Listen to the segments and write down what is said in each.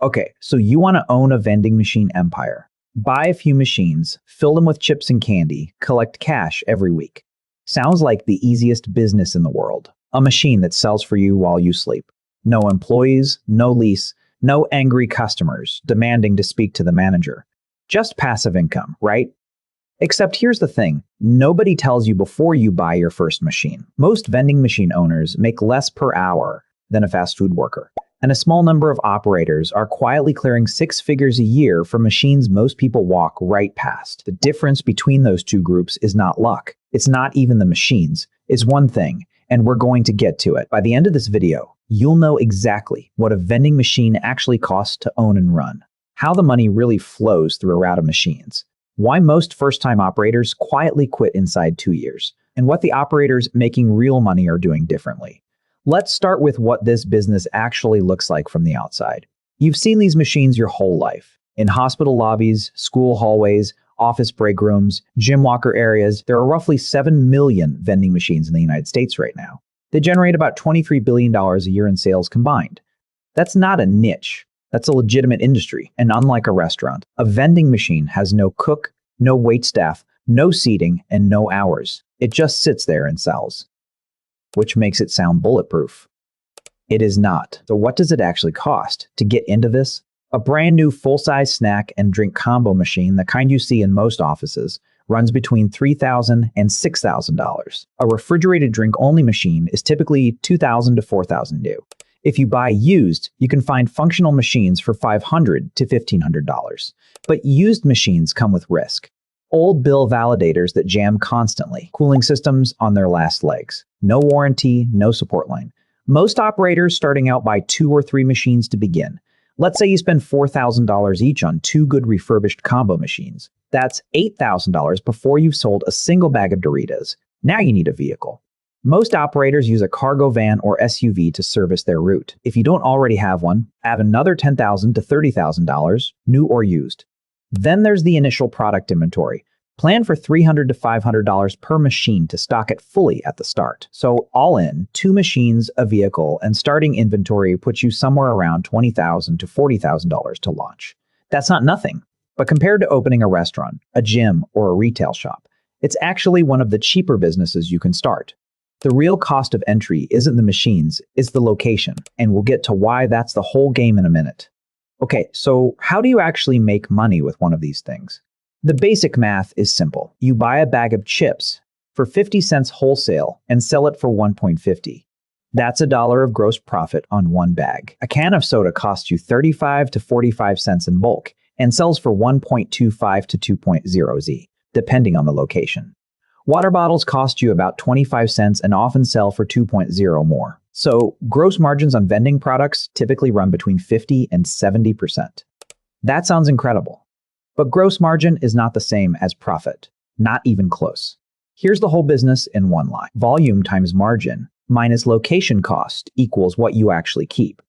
Okay, so you want to own a vending machine empire. Buy a few machines, fill them with chips and candy, collect cash every week. Sounds like the easiest business in the world. A machine that sells for you while you sleep. No employees, no lease, no angry customers demanding to speak to the manager. Just passive income, right? Except here's the thing, nobody tells you before you buy your first machine. Most vending machine owners make less per hour than a fast food worker, and a small number of operators are quietly clearing six figures a year for machines most people walk right past. The difference between those two groups is not luck. It's not even the machines. It's one thing, and we're going to get to it. By the end of this video, you'll know exactly what a vending machine actually costs to own and run, how the money really flows through a route of machines, why most first-time operators quietly quit inside 2 years, and what the operators making real money are doing differently. Let's start with what this business actually looks like from the outside. You've seen these machines your whole life. In hospital lobbies, school hallways, office break rooms, gym locker areas, there are roughly 7 million vending machines in the United States right now. They generate about $23 billion a year in sales combined. That's not a niche. That's a legitimate industry, and unlike a restaurant, a vending machine has no cook, no waitstaff, no seating, and no hours. It just sits there and sells, which makes it sound bulletproof. It is not. So what does it actually cost to get into this? A brand new full-size snack and drink combo machine, the kind you see in most offices, runs between $3,000 and $6,000. A refrigerated drink-only machine is typically $2,000 to $4,000 new. If you buy used, you can find functional machines for $500 to $1,500. But used machines come with risk. Old bill validators that jam constantly, cooling systems on their last legs. No warranty, no support line. Most operators starting out buy 2 or 3 machines to begin. Let's say you spend $4,000 each on 2 good refurbished combo machines. That's $8,000 before you've sold a single bag of Doritos. Now you need a vehicle. Most operators use a cargo van or SUV to service their route. If you don't already have one, add another $10,000 to $30,000, new or used. Then there's the initial product inventory. Plan for $300 to $500 per machine to stock it fully at the start. So all in, 2 machines, a vehicle, and starting inventory puts you somewhere around $20,000 to $40,000 to launch. That's not nothing, but compared to opening a restaurant, a gym, or a retail shop, it's actually one of the cheaper businesses you can start. The real cost of entry isn't the machines, it's the location, and we'll get to why that's the whole game in a minute. Okay, so how do you actually make money with one of these things? The basic math is simple. You buy a bag of chips for 50 cents wholesale and sell it for $1.50. That's $1 of gross profit on one bag. A can of soda costs you 35 to 45 cents in bulk and sells for 1.25 to 2.0 Z, depending on the location. Water bottles cost you about 25 cents and often sell for 2.0 more. So gross margins on vending products typically run between 50 and 70%. That sounds incredible. But gross margin is not the same as profit. Not even close. Here's the whole business in one line. Volume times margin minus location cost equals what you actually keep.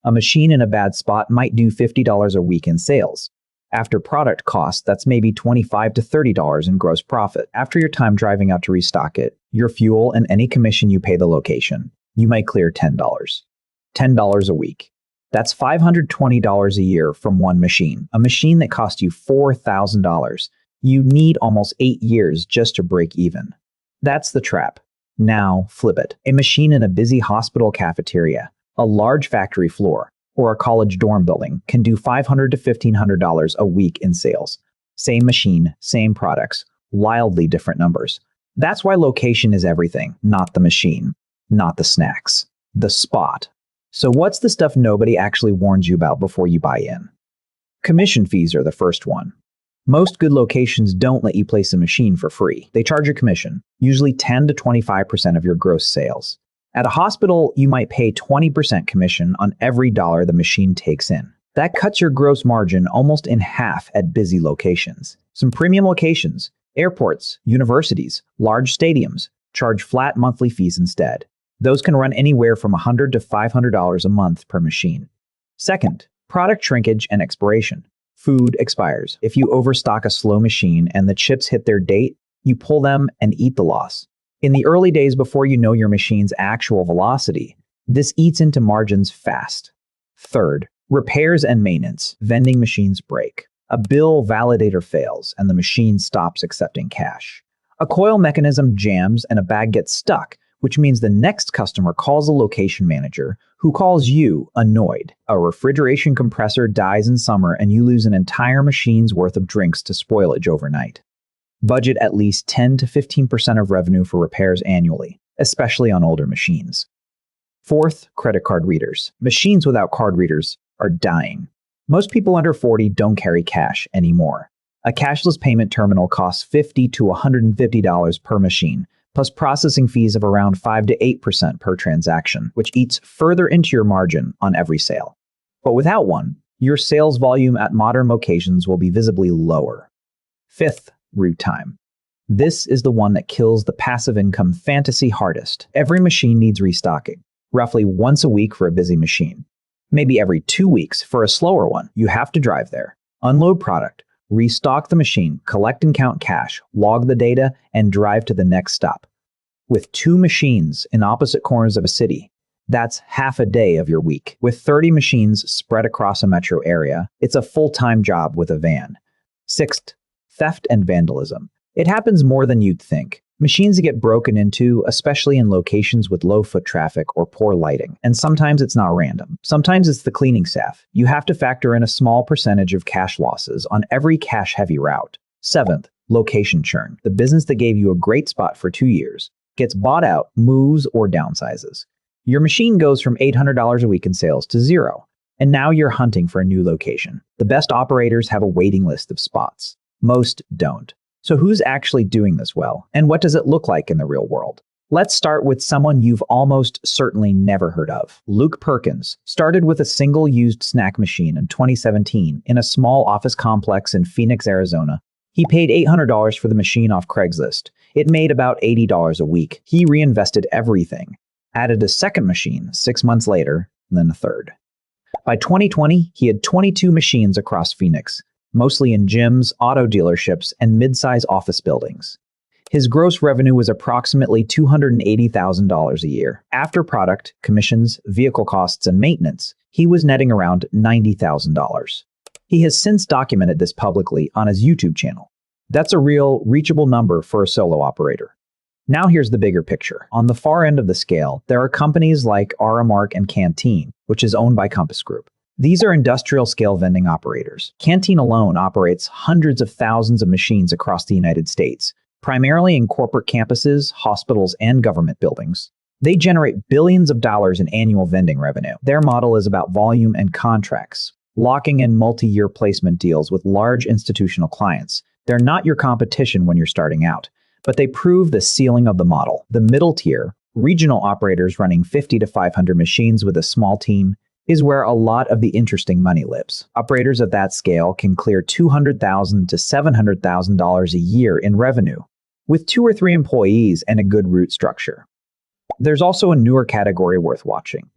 A machine in a bad spot might do $50 a week in sales. After product cost, that's maybe $25 to $30 in gross profit. After your time driving out to restock it, your fuel and any commission you pay the location, you might clear $10. $10 a week. That's $520 a year from one machine. A machine that cost you $4,000. You need almost 8 years just to break even. That's the trap. Now, flip it. A machine in a busy hospital cafeteria, a large factory floor, or a college dorm building can do $500 to $1,500 a week in sales. Same machine, same products, wildly different numbers. That's why location is everything, not the machine, not the snacks, the spot. So what's the stuff nobody actually warns you about before you buy in? Commission fees are the first one. Most good locations don't let you place a machine for free. They charge a commission, usually 10 to 25% of your gross sales. At a hospital, you might pay 20% commission on every dollar the machine takes in. That cuts your gross margin almost in half at busy locations. Some premium locations, airports, universities, large stadiums, charge flat monthly fees instead. Those can run anywhere from $100 to $500 a month per machine. Second, product shrinkage and expiration. Food expires. If you overstock a slow machine and the chips hit their date, you pull them and eat the loss. In the early days before you know your machine's actual velocity, this eats into margins fast. Third, Repairs and maintenance. Vending machines break. A bill validator fails and the machine stops accepting cash. A coil mechanism jams and a bag gets stuck, which means the next customer calls a location manager, who calls you, annoyed. A refrigeration compressor dies in summer and you lose an entire machine's worth of drinks to spoilage overnight. Budget at least 10 to 15% of revenue for repairs annually, especially on older machines. Fourth, credit card readers. Machines without card readers are dying. Most people under 40 don't carry cash anymore. A cashless payment terminal costs $50 to $150 per machine, plus processing fees of around 5 to 8% per transaction, which eats further into your margin on every sale. But without one, your sales volume at modern locations will be visibly lower. Fifth, route time. This is the one that kills the passive income fantasy hardest. Every machine needs restocking, roughly once a week for a busy machine. Maybe every 2 weeks for a slower one. You have to drive there, unload product, restock the machine, collect and count cash, log the data, and drive to the next stop. With 2 machines in opposite corners of a city, that's half a day of your week. With 30 machines spread across a metro area, it's a full-time job with a van. Sixth, theft and vandalism. It happens more than you'd think. Machines get broken into, especially in locations with low foot traffic or poor lighting. And sometimes it's not random. Sometimes it's the cleaning staff. You have to factor in a small percentage of cash losses on every cash-heavy route. Seventh, location churn. The business that gave you a great spot for 2 years gets bought out, moves, or downsizes. Your machine goes from $800 a week in sales to zero. And now you're hunting for a new location. The best operators have a waiting list of spots. Most don't. So who's actually doing this well, and what does it look like in the real world? Let's start with someone you've almost certainly never heard of. Luke Perkins started with a single used snack machine in 2017 in a small office complex in Phoenix, Arizona. He paid $800 for the machine off Craigslist. It made about $80 a week. He reinvested everything, added a second machine 6 months later, and then a third. By 2020, he had 22 machines across Phoenix, mostly in gyms, auto dealerships, and mid-size office buildings. His gross revenue was approximately $280,000 a year. After product, commissions, vehicle costs, and maintenance, he was netting around $90,000. He has since documented this publicly on his YouTube channel. That's a real, reachable number for a solo operator. Now here's the bigger picture. On the far end of the scale, there are companies like Aramark and Canteen, which is owned by Compass Group. These are industrial-scale vending operators. Canteen alone operates hundreds of thousands of machines across the United States, primarily in corporate campuses, hospitals, and government buildings. They generate billions of dollars in annual vending revenue. Their model is about volume and contracts, locking in multi-year placement deals with large institutional clients. They're not your competition when you're starting out, but they prove the ceiling of the model. The middle tier, regional operators running 50 to 500 machines with a small team, is where a lot of the interesting money lives. Operators of that scale can clear $200,000 to $700,000 a year in revenue, with 2 or 3 employees and a good route structure. There's also a newer category worth watching: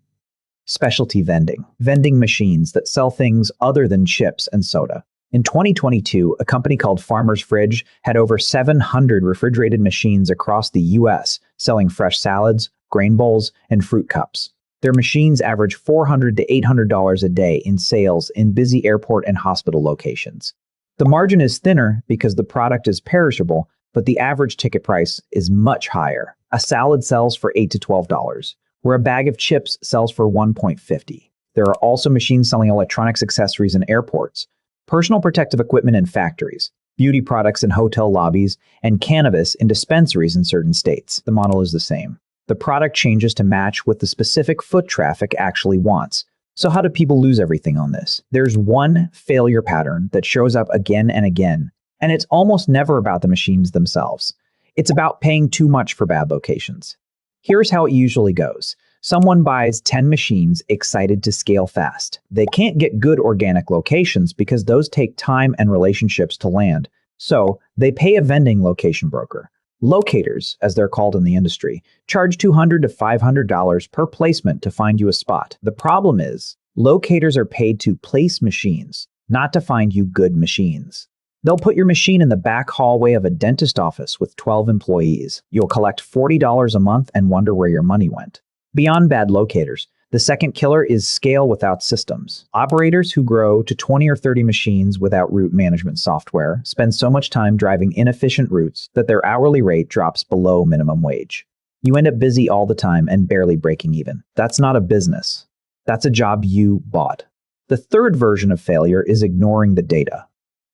specialty vending. Vending machines that sell things other than chips and soda. In 2022, a company called Farmer's Fridge had over 700 refrigerated machines across the US, selling fresh salads, grain bowls, and fruit cups. Their machines average $400 to $800 a day in sales in busy airport and hospital locations. The margin is thinner because the product is perishable, but the average ticket price is much higher. A salad sells for $8 to $12, where a bag of chips sells for $1.50. There are also machines selling electronics accessories in airports, personal protective equipment in factories, beauty products in hotel lobbies, and cannabis in dispensaries in certain states. The model is the same. The product changes to match what the specific foot traffic actually wants. So how do people lose everything on this? There's one failure pattern that shows up again and again, and it's almost never about the machines themselves. It's about paying too much for bad locations. Here's how it usually goes. Someone buys 10 machines excited to scale fast. They can't get good organic locations because those take time and relationships to land. So they pay a vending location broker. Locators, as they're called in the industry, charge $200 to $500 per placement to find you a spot. The problem is, locators are paid to place machines, not to find you good machines. They'll put your machine in the back hallway of a dentist office with 12 employees. You'll collect $40 a month and wonder where your money went. Beyond bad locators, The second killer is scale without systems. Operators who grow to 20 or 30 machines without route management software spend so much time driving inefficient routes that their hourly rate drops below minimum wage. You end up busy all the time and barely breaking even. That's not a business. That's a job you bought. The third version of failure is ignoring the data.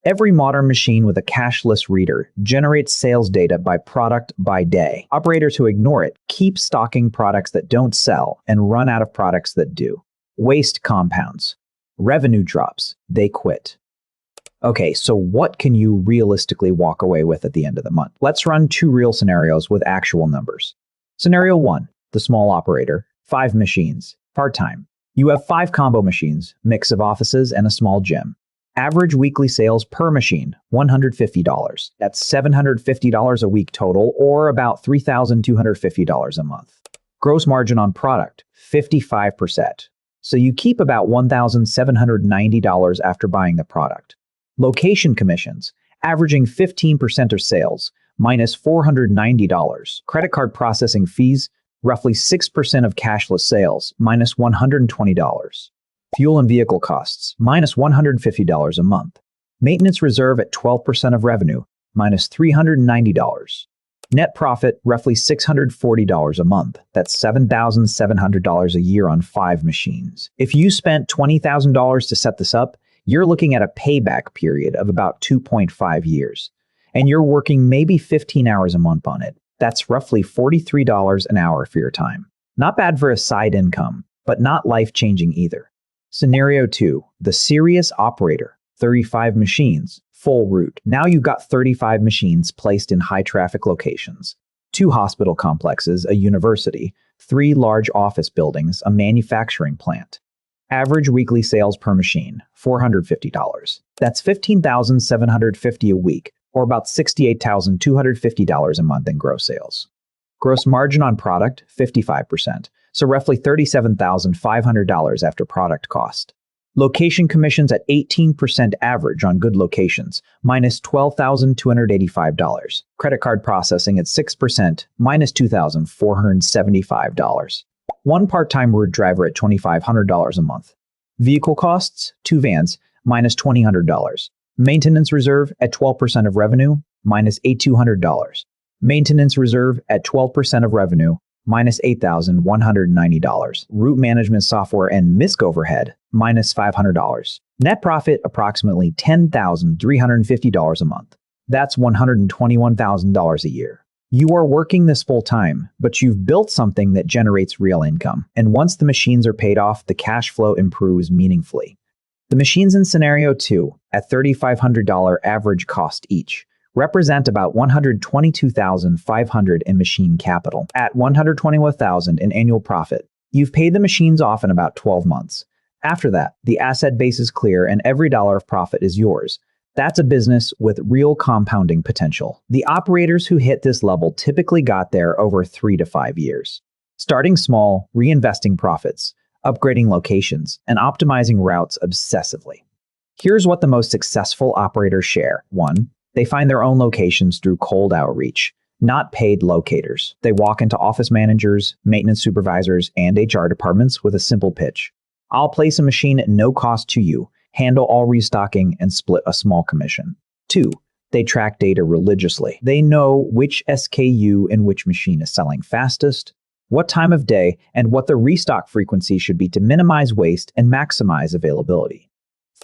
Every modern machine with a cashless reader generates sales data by product by day. Operators who ignore it keep stocking products that don't sell and run out of products that do. Waste compounds. Revenue drops. They quit. Okay, so what can you realistically walk away with at the end of the month? Let's run 2 real scenarios with actual numbers. Scenario 1, the small operator, 5 machines, part-time. You have 5 combo machines, mix of offices and a small gym. Average weekly sales per machine, $150. That's $750 a week total, or about $3,250 a month. Gross margin on product, 55%. So you keep about $1,790 after buying the product. Location commissions, averaging 15% of sales, minus $490. Credit card processing fees, roughly 6% of cashless sales, minus $120. Fuel and vehicle costs, minus $150 a month. Maintenance reserve at 12% of revenue, minus $390. Net profit, roughly $640 a month. That's $7,700 a year on 5 machines. If you spent $20,000 to set this up, you're looking at a payback period of about 2.5 years. And you're working maybe 15 hours a month on it. That's roughly $43 an hour for your time. Not bad for a side income, but not life-changing either. Scenario 2, the serious operator, 35 machines, full route. Now you've got 35 machines placed in high-traffic locations. 2 hospital complexes, a university, 3 large office buildings, a manufacturing plant. Average weekly sales per machine, $450. That's $15,750 a week, or about $68,250 a month in gross sales. Gross margin on product, 55%. So roughly $37,500 after product cost. Location commissions at 18% average on good locations, minus $12,285. Credit card processing at 6%, minus $2,475. 1 part-time route driver at $2,500 a month. Vehicle costs, 2 vans, minus $2,000. Maintenance reserve at 12% of revenue, minus $8,200. Maintenance reserve at 12% of revenue, minus $8,190. Route management software and MISC overhead, minus $500. Net profit, approximately $10,350 a month. That's $121,000 a year. You are working this full time, but you've built something that generates real income. And once the machines are paid off, the cash flow improves meaningfully. The machines in scenario 2, at $3,500 average cost each, represent about $122,500 in machine capital. At $121,000 in annual profit, you've paid the machines off in about 12 months. After that, the asset base is clear and every dollar of profit is yours. That's a business with real compounding potential. The operators who hit this level typically got there over 3 to 5 years. Starting small, reinvesting profits, upgrading locations, and optimizing routes obsessively. Here's what the most successful operators share. 1. They find their own locations through cold outreach, not paid locators. They walk into office managers, maintenance supervisors, and HR departments with a simple pitch. I'll place a machine at no cost to you, handle all restocking, and split a small commission. 2. They track data religiously. They know which SKU and which machine is selling fastest, what time of day, and what the restock frequency should be to minimize waste and maximize availability.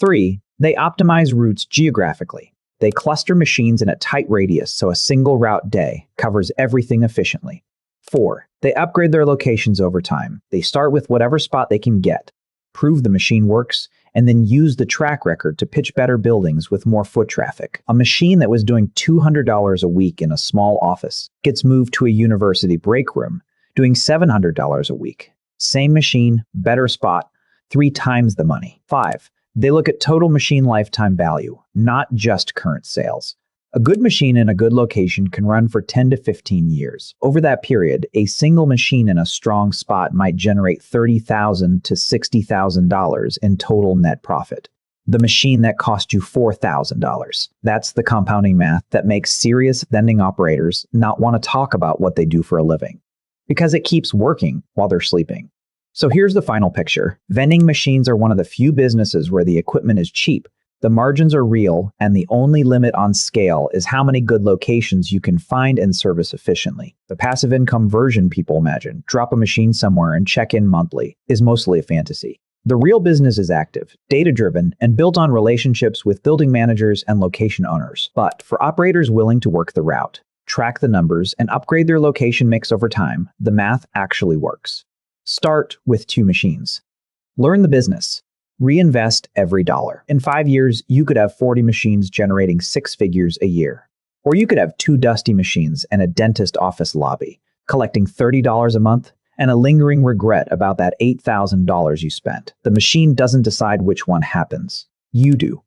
3. They optimize routes geographically. They cluster machines in a tight radius so a single route day covers everything efficiently. 4. They upgrade their locations over time. They start with whatever spot they can get, prove the machine works, and then use the track record to pitch better buildings with more foot traffic. A machine that was doing $200 a week in a small office gets moved to a university break room, doing $700 a week. Same machine, better spot, 3 times the money. 5. They look at total machine lifetime value, not just current sales. A good machine in a good location can run for 10 to 15 years. Over that period, a single machine in a strong spot might generate $30,000 to $60,000 in total net profit. The machine that cost you $4,000. That's the compounding math that makes serious vending operators not want to talk about what they do for a living, because it keeps working while they're sleeping. So here's the final picture. Vending machines are one of the few businesses where the equipment is cheap, the margins are real, and the only limit on scale is how many good locations you can find and service efficiently. The passive income version people imagine, drop a machine somewhere and check in monthly, is mostly a fantasy. The real business is active, data-driven, and built on relationships with building managers and location owners. But for operators willing to work the route, track the numbers, and upgrade their location mix over time, the math actually works. Start with 2 machines. Learn the business. Reinvest every dollar. In 5 years, you could have 40 machines generating 6 figures a year. Or you could have 2 dusty machines and a dentist office lobby, collecting $30 a month and a lingering regret about that $8,000 you spent. The machine doesn't decide which one happens. You do.